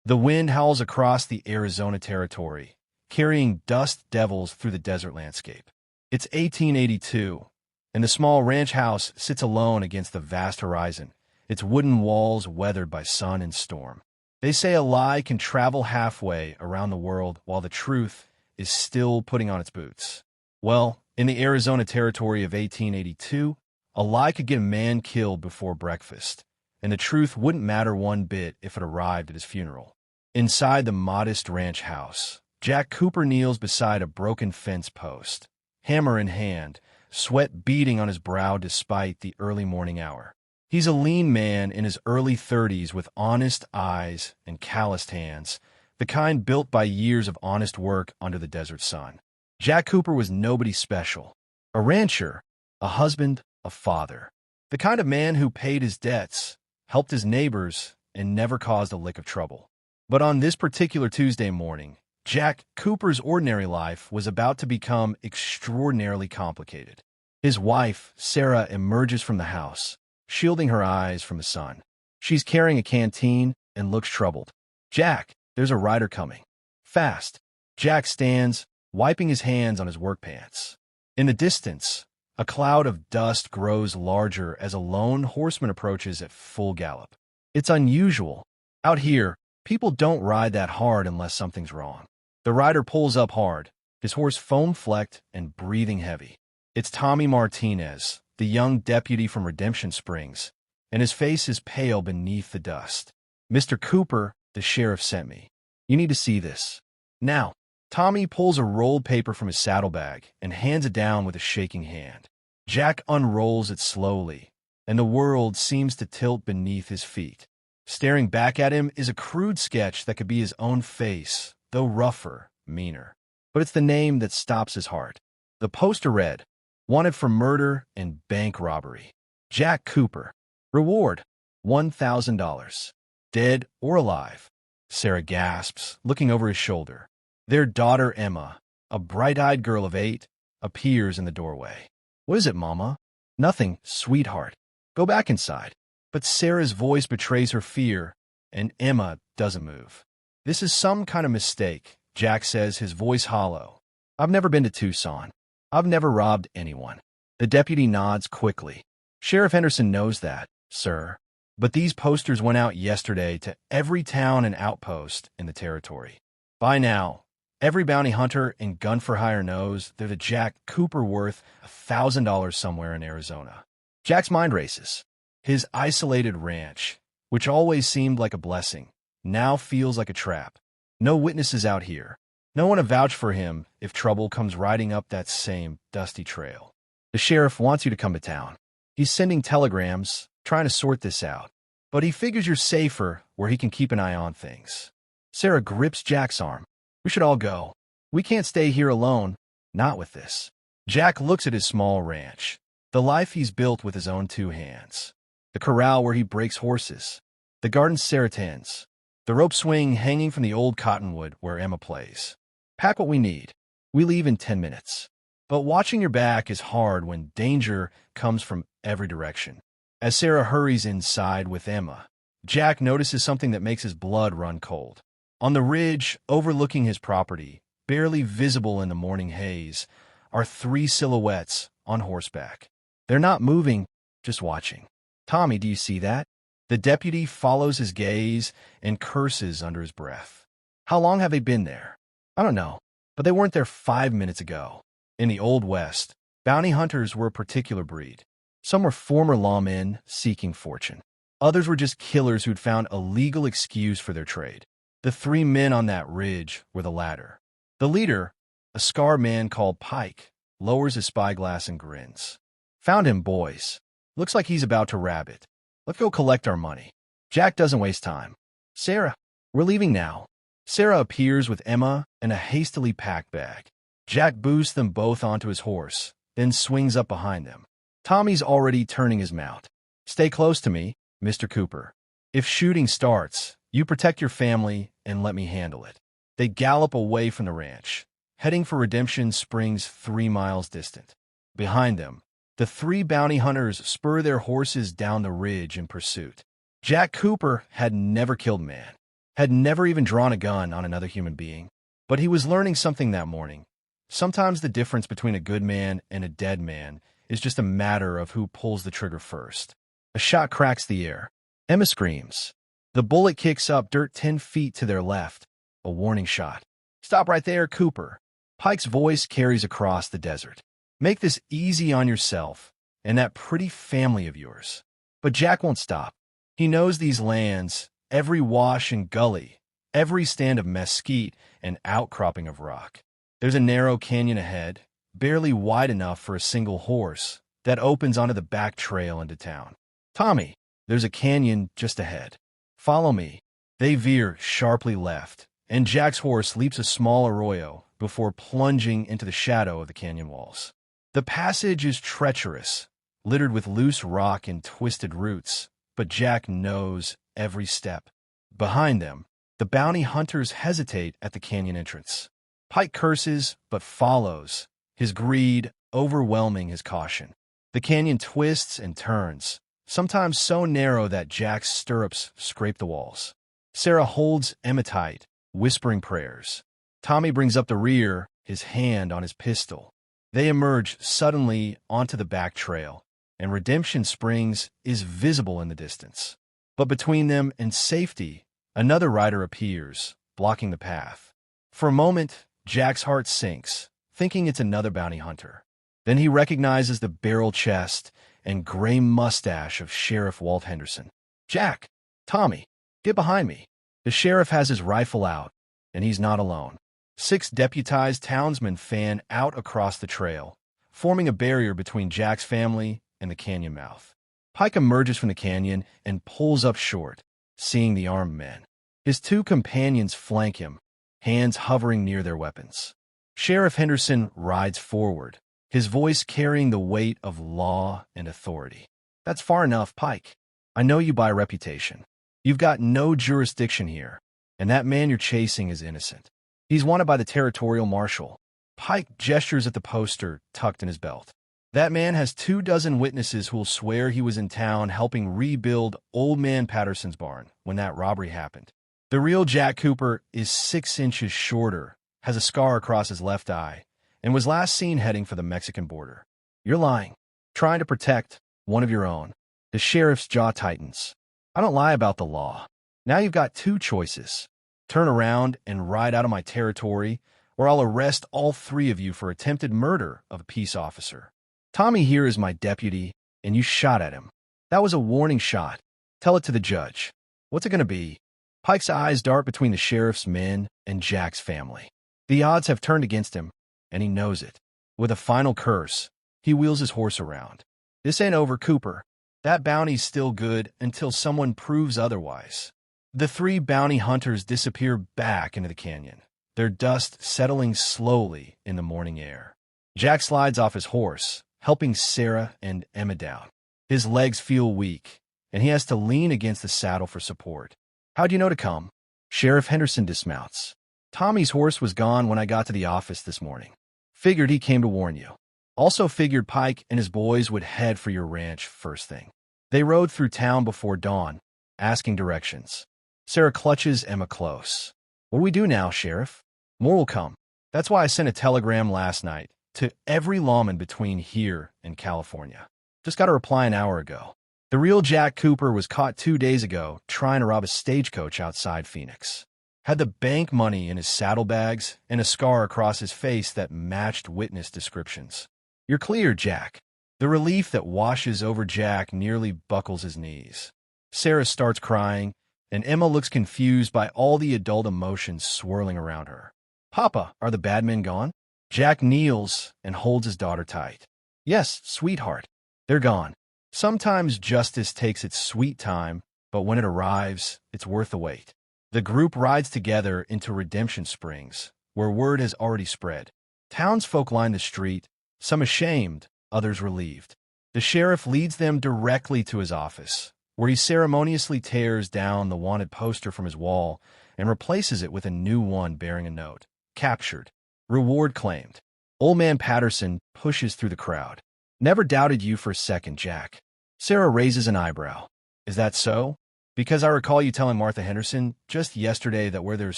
The wind howls across the Arizona Territory, carrying dust devils through the desert landscape. It's 1882, and the small ranch house sits alone against the vast horizon, its wooden walls weathered by sun and storm. They say a lie can travel halfway around the world while the truth is still putting on its boots. Well, in the Arizona Territory of 1882, a lie could get a man killed before breakfast, and the truth wouldn't matter one bit if it arrived at his funeral. Inside the modest ranch house, Jack Cooper kneels beside a broken fence post, hammer in hand, sweat beading on his brow despite the early morning hour. He's a lean man in his early 30s with honest eyes and calloused hands, the kind built by years of honest work under the desert sun. Jack Cooper was nobody special. A rancher, a husband, a father. The kind of man who paid his debts, helped his neighbors, and never caused a lick of trouble. But on this particular Tuesday morning, Jack Cooper's ordinary life was about to become extraordinarily complicated. His wife, Sarah, emerges from the house, shielding her eyes from the sun. She's carrying a canteen and looks troubled. "Jack, there's a rider coming. Fast." Jack stands, wiping his hands on his work pants. In the distance, a cloud of dust grows larger as a lone horseman approaches at full gallop. It's unusual. Out here, people don't ride that hard unless something's wrong. The rider pulls up hard, his horse foam-flecked and breathing heavy. It's Tommy Martinez, the young deputy from Redemption Springs, and his face is pale beneath the dust. "Mr. Cooper, the sheriff sent me. You need to see this. Now." Tommy pulls a rolled paper from his saddlebag and hands it down with a shaking hand. Jack unrolls it slowly, and the world seems to tilt beneath his feet. Staring back at him is a crude sketch that could be his own face, though rougher, meaner. But it's the name that stops his heart. The poster read, "Wanted for murder and bank robbery. Jack Cooper. Reward, $1,000. Dead or alive." Sarah gasps, looking over his shoulder. Their daughter Emma, a bright-eyed girl of 8, appears in the doorway. "What is it, Mama?" "Nothing, sweetheart. Go back inside." But Sarah's voice betrays her fear, and Emma doesn't move. "This is some kind of mistake," Jack says, his voice hollow. "I've never been to Tucson. I've never robbed anyone." The deputy nods quickly. "Sheriff Henderson knows that, sir. But these posters went out yesterday to every town and outpost in the territory. By now, every bounty hunter and gun-for-hire knows there's a Jack Cooper worth $1,000 somewhere in Arizona." Jack's mind races. His isolated ranch, which always seemed like a blessing, now feels like a trap. No witnesses out here. No one to vouch for him if trouble comes riding up that same dusty trail. The sheriff wants you to come to town. He's sending telegrams, trying to sort this out. But he figures you're safer where he can keep an eye on things. Sarah grips Jack's arm. "We should all go. We can't stay here alone. Not with this." Jack looks at his small ranch, the life he's built with his own 2 hands. The corral where he breaks horses, the garden Sarah tends, the rope swing hanging from the old cottonwood where Emma plays. "Pack what we need. We leave in 10 minutes. But watching your back is hard when danger comes from every direction." As Sarah hurries inside with Emma, Jack notices something that makes his blood run cold. On the ridge overlooking his property, barely visible in the morning haze, are 3 silhouettes on horseback. They're not moving, just watching. "Tommy, do you see that?" The deputy follows his gaze and curses under his breath. "How long have they been there?" "I don't know, but they weren't there 5 minutes ago." In the Old West, bounty hunters were a particular breed. Some were former lawmen seeking fortune. Others were just killers who'd found a legal excuse for their trade. The 3 men on that ridge were the latter. The leader, a scarred man called Pike, lowers his spyglass and grins. "Found him, boys. Looks like he's about to rabbit. Let's go collect our money." Jack doesn't waste time. "Sarah, we're leaving now." Sarah appears with Emma and a hastily packed bag. Jack boosts them both onto his horse, then swings up behind them. Tommy's already turning his mount. "Stay close to me, Mr. Cooper. If shooting starts, you protect your family and let me handle it." They gallop away from the ranch, heading for Redemption Springs 3 miles distant. Behind them, the 3 bounty hunters spur their horses down the ridge in pursuit. Jack Cooper had never killed a man. had never even drawn a gun on another human being. But he was learning something that morning. Sometimes the difference between a good man and a dead man is just a matter of who pulls the trigger first. A shot cracks the air. Emma screams. The bullet kicks up dirt 10 feet to their left. A warning shot. "Stop right there, Cooper." Pike's voice carries across the desert. "Make this easy on yourself and that pretty family of yours." But Jack won't stop. He knows these lands, every wash and gully, every stand of mesquite and outcropping of rock. There's a narrow canyon ahead, barely wide enough for a single horse, that opens onto the back trail into town. "Tommy, there's a canyon just ahead. Follow me." They veer sharply left, and Jack's horse leaps a small arroyo before plunging into the shadow of the canyon walls. The passage is treacherous, littered with loose rock and twisted roots, but Jack knows every step. Behind them, the bounty hunters hesitate at the canyon entrance. Pike curses, but follows, his greed overwhelming his caution. The canyon twists and turns, sometimes so narrow that Jack's stirrups scrape the walls. Sarah holds Emma tight, whispering prayers. Tommy brings up the rear, his hand on his pistol. They emerge suddenly onto the back trail, and Redemption Springs is visible in the distance. But between them and safety, another rider appears, blocking the path. For a moment, Jack's heart sinks, thinking it's another bounty hunter. Then he recognizes the barrel chest and gray mustache of Sheriff Walt Henderson. "Jack! Tommy! Get behind me!" The sheriff has his rifle out, and he's not alone. 6 deputized townsmen fan out across the trail, forming a barrier between Jack's family and the canyon mouth. Pike emerges from the canyon and pulls up short, seeing the armed men. His 2 companions flank him, hands hovering near their weapons. Sheriff Henderson rides forward, his voice carrying the weight of law and authority. "That's far enough, Pike. I know you by reputation. You've got no jurisdiction here, and that man you're chasing is innocent. He's wanted by the Territorial Marshal." Pike gestures at the poster tucked in his belt. "That man has 24 witnesses who'll swear he was in town helping rebuild Old Man Patterson's barn when that robbery happened. The real Jack Cooper is 6 inches shorter, has a scar across his left eye, and was last seen heading for the Mexican border. You're lying, trying to protect one of your own." The sheriff's jaw tightens. "I don't lie about the law. Now you've got 2 choices. Turn around and ride out of my territory, or I'll arrest all 3 of you for attempted murder of a peace officer. Tommy here is my deputy, and you shot at him. That was a warning shot. Tell it to the judge. What's it going to be?" Pike's eyes dart between the sheriff's men and Jack's family. The odds have turned against him, and he knows it. With a final curse, he wheels his horse around. "This ain't over, Cooper. That bounty's still good until someone proves otherwise." The 3 bounty hunters disappear back into the canyon, their dust settling slowly in the morning air. Jack slides off his horse, helping Sarah and Emma down. His legs feel weak, and he has to lean against the saddle for support. "How'd you know to come?" Sheriff Henderson dismounts. "Tommy's horse was gone when I got to the office this morning. Figured he came to warn you. Also figured Pike and his boys would head for your ranch first thing." They rode through town before dawn, asking directions. Sarah clutches Emma close. "What do we do now, Sheriff?" "More will come. That's why I sent a telegram last night to every lawman between here and California. Just got a reply an hour ago. The real Jack Cooper was caught 2 days ago trying to rob a stagecoach outside Phoenix. Had the bank money in his saddlebags and a scar across his face that matched witness descriptions. You're clear, Jack." The relief that washes over Jack nearly buckles his knees. Sarah starts crying, and Emma looks confused by all the adult emotions swirling around her. "Papa, are the bad men gone?" Jack kneels and holds his daughter tight. "Yes, sweetheart, they're gone. Sometimes justice takes its sweet time, but when it arrives, it's worth the wait." The group rides together into Redemption Springs, where word has already spread. Townsfolk line the street, some ashamed, others relieved. The sheriff leads them directly to his office, where he ceremoniously tears down the wanted poster from his wall and replaces it with a new one bearing a note. "Captured. Reward claimed." Old Man Patterson pushes through the crowd. "Never doubted you for a second, Jack." Sarah raises an eyebrow. "Is that so?" Because I recall you telling Martha Henderson just yesterday that where there's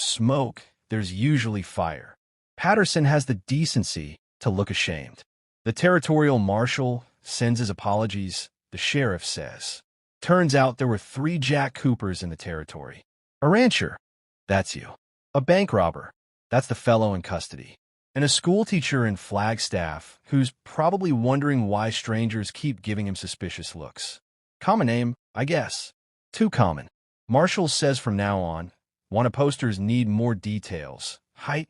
smoke, there's usually fire. Patterson has the decency to look ashamed. The Territorial marshal sends his apologies, the sheriff says. Turns out there were 3 Jack Coopers in the territory. A rancher, that's you. A bank robber, that's the fellow in custody. And a schoolteacher in Flagstaff who's probably wondering why strangers keep giving him suspicious looks. Common name, I guess. Too common. Marshall says from now on, wanted posters need more details. Height,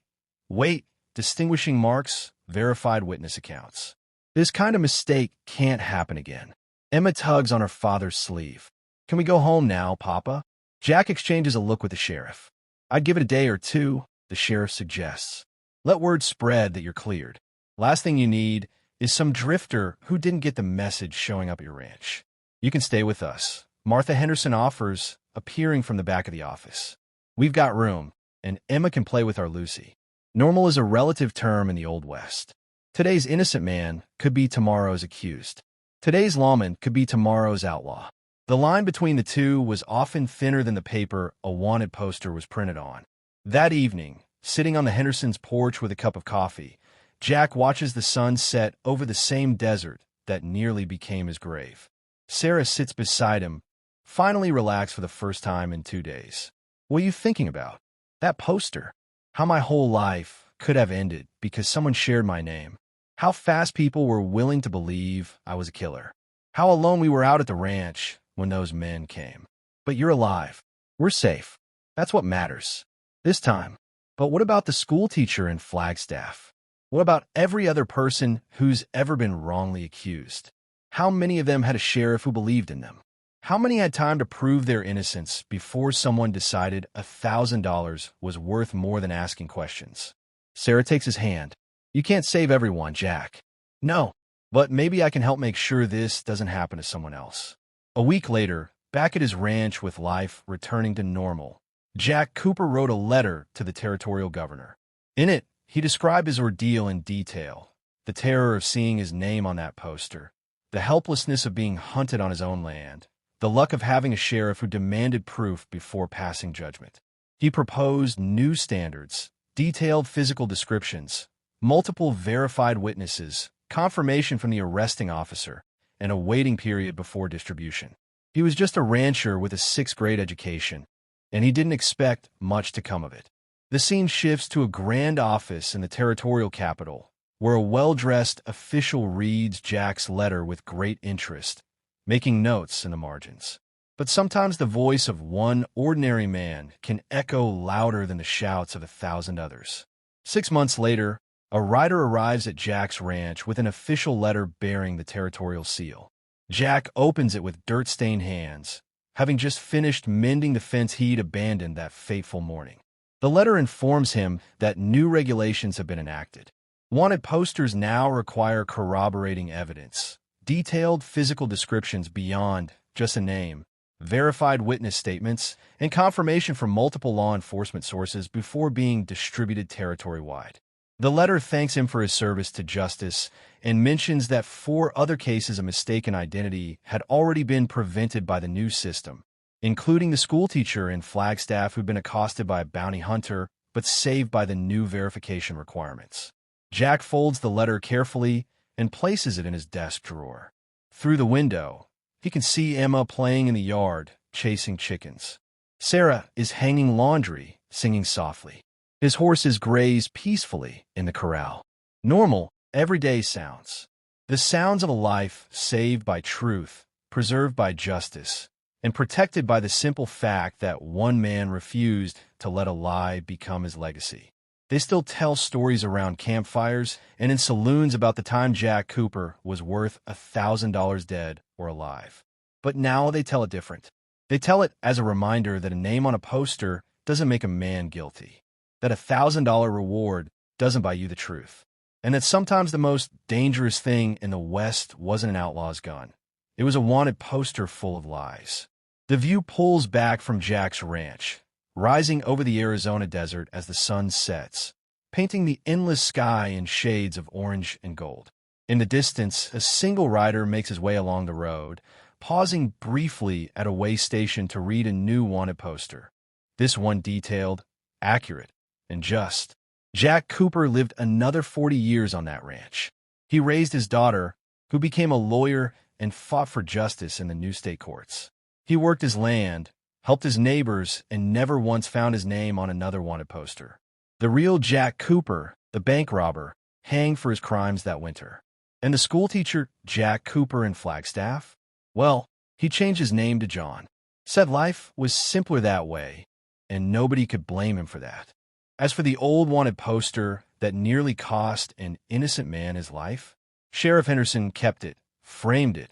weight, distinguishing marks, verified witness accounts. This kind of mistake can't happen again. Emma tugs on her father's sleeve. Can we go home now, Papa? Jack exchanges a look with the sheriff. I'd give it a day or 2, the sheriff suggests. Let word spread that you're cleared. Last thing you need is some drifter who didn't get the message showing up at your ranch. You can stay with us, Martha Henderson offers, appearing from the back of the office. We've got room, and Emma can play with our Lucy. Normal is a relative term in the Old West. Today's innocent man could be tomorrow's accused. Today's lawman could be tomorrow's outlaw. The line between the two was often thinner than the paper a wanted poster was printed on. That evening, sitting on the Hendersons' porch with a cup of coffee, Jack watches the sun set over the same desert that nearly became his grave. Sarah sits beside him, finally relaxed for the first time in 2 days. What are you thinking about? That poster. How my whole life could have ended because someone shared my name. How fast people were willing to believe I was a killer. How alone we were out at the ranch when those men came. But you're alive. We're safe. That's what matters. This time. But what about the schoolteacher in Flagstaff? What about every other person who's ever been wrongly accused? How many of them had a sheriff who believed in them? How many had time to prove their innocence before someone decided $1,000 was worth more than asking questions? Sarah takes his hand. You can't save everyone, Jack. No, but maybe I can help make sure this doesn't happen to someone else. A week later, back at his ranch with life returning to normal, Jack Cooper wrote a letter to the Territorial governor. In it, he described his ordeal in detail, the terror of seeing his name on that poster, the helplessness of being hunted on his own land, the luck of having a sheriff who demanded proof before passing judgment. He proposed new standards, detailed physical descriptions, multiple verified witnesses, confirmation from the arresting officer, and a waiting period before distribution. He was just a rancher with a 6th-grade education, and he didn't expect much to come of it. The scene shifts to a grand office in the Territorial capital, where a well-dressed official reads Jack's letter with great interest, making notes in the margins. But sometimes the voice of one ordinary man can echo louder than the shouts of 1,000 others. 6 months later, a rider arrives at Jack's ranch with an official letter bearing the Territorial seal. Jack opens it with dirt-stained hands, having just finished mending the fence he'd abandoned that fateful morning. The letter informs him that new regulations have been enacted. Wanted posters now require corroborating evidence, detailed physical descriptions beyond just a name, verified witness statements, and confirmation from multiple law enforcement sources before being distributed territory-wide. The letter thanks him for his service to justice and mentions that 4 other cases of mistaken identity had already been prevented by the new system, including the schoolteacher in Flagstaff who'd been accosted by a bounty hunter but saved by the new verification requirements. Jack folds the letter carefully and places it in his desk drawer. Through the window, he can see Emma playing in the yard, chasing chickens. Sarah is hanging laundry, singing softly. His horses graze peacefully in the corral. Normal, everyday sounds. The sounds of a life saved by truth, preserved by justice, and protected by the simple fact that one man refused to let a lie become his legacy. They still tell stories around campfires and in saloons about the time Jack Cooper was worth $1,000 dead or alive. But now they tell it different. They tell it as a reminder that a name on a poster doesn't make a man guilty, that a $1,000 reward doesn't buy you the truth, and that sometimes the most dangerous thing in the West wasn't an outlaw's gun. It was a wanted poster full of lies. The view pulls back from Jack's ranch, rising over the Arizona desert as the sun sets, painting the endless sky in shades of orange and gold. In the distance, a single rider makes his way along the road, pausing briefly at a way station to read a new wanted poster. This one detailed, accurate, and just. Jack Cooper lived another 40 years on that ranch. He raised his daughter, who became a lawyer and fought for justice in the new state courts. He worked his land, helped his neighbors, and never once found his name on another wanted poster. The real Jack Cooper, the bank robber, hanged for his crimes that winter. And the schoolteacher, Jack Cooper in Flagstaff? Well, he changed his name to John. Said life was simpler that way, and nobody could blame him for that. As for the old wanted poster that nearly cost an innocent man his life, Sheriff Henderson kept it, framed it,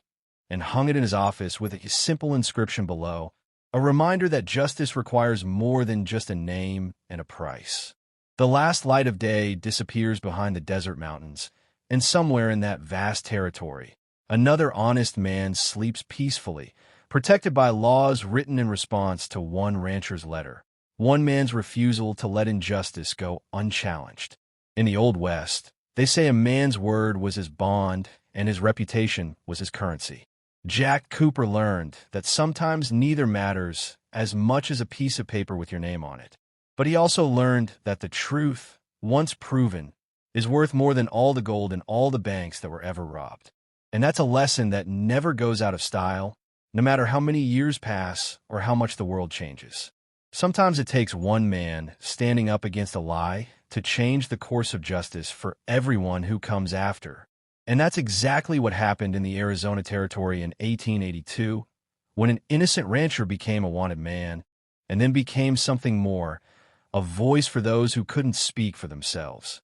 and hung it in his office with a simple inscription below, a reminder that justice requires more than just a name and a price. The last light of day disappears behind the desert mountains, and somewhere in that vast territory, another honest man sleeps peacefully, protected by laws written in response to one rancher's letter, one man's refusal to let injustice go unchallenged. In the Old West, they say a man's word was his bond and his reputation was his currency. Jack Cooper learned that sometimes neither matters as much as a piece of paper with your name on it. But he also learned that the truth, once proven, is worth more than all the gold in all the banks that were ever robbed. And that's a lesson that never goes out of style, no matter how many years pass or how much the world changes. Sometimes it takes one man standing up against a lie to change the course of justice for everyone who comes after. And that's exactly what happened in the Arizona Territory in 1882, when an innocent rancher became a wanted man, and then became something more, a voice for those who couldn't speak for themselves.